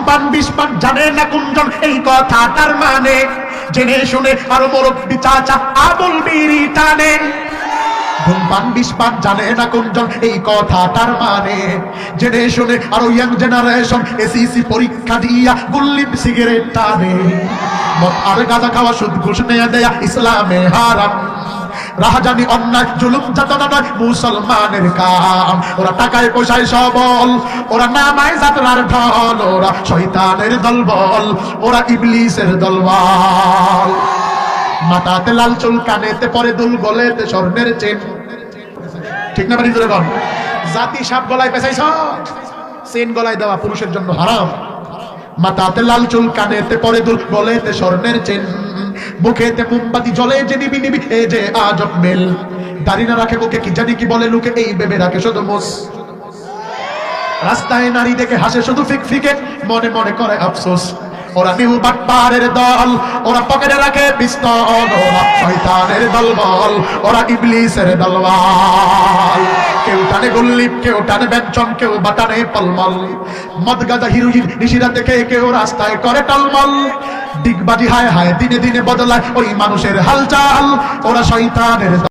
ধূমপান বিষপান জানে না কোনজন, এই কথাটার মানে জেনে শুনে আরো মুরব্বি চাচা আবুল বিড়ি টানে। ধূমপান বিষপান জানে না কোনজন, এই কথাটার মানে জেনে শুনে আরো ইয়াং জেনারেশন এসিসি পরীক্ষা দিয়া গুল্লি সিগারেট টানে। মদ আর গাঁজা খাওয়া সুদ ঘুষ নেয়া দেয়া ইসলামে হারাম। রাহাজানি অন্যায় জুলুম যাতনা নয় মুসলমানের কাম। ওরা টাকায় পয়সায় সবল, ওরা নামায় যাত্রার ঢল, ওরা শয়তানের দলবল, ওরা ইবলিসের দলবল। মাথাতে লাল চুল, কানেতে পরে দুল, গলেতে স্বর্ণের চেন। ঠিক না? বাড়ি ধরে বল। জাতি সাপ গলায় পেঁচাইছ, চেন গলায় দেওয়া পুরুষের জন্য হারাম। মাথাতে লাল চুল, কানেতে পরে দুল, গলেতে স্বর্ণের চেন, মুখেতে মোমবাতি জ্বলে যে নিবি নিবি, এ যে আজব মেল। দাড়ি না রাখে মুখে কি জানি কি বলে লোকে, এই ভেবে রাখে শুধু মোস। রাস্তায় নারী দেখে হাসে শুধু ফিকফিকে, মনে মনে করে আফসোস। ওরা নিউ বাটপারের দল, ওরা পকেটে রাখে পিস্তল, ওরা শয়তানের দলবল, ওরা ইবলিসের দলবল। কেউ টানে গুল্লি, কেউ টানে ব্যঞ্জন, কেউ বাটানে পলমল। মদ গাঁজা হিরোইন নিশিরা দেখে কেউ রাস্তায় করে টলমল। ডিগবাজি হায় হায় দিনে দিনে বদলায় ওই মানুষের হালচাল, ওরা শয়তানের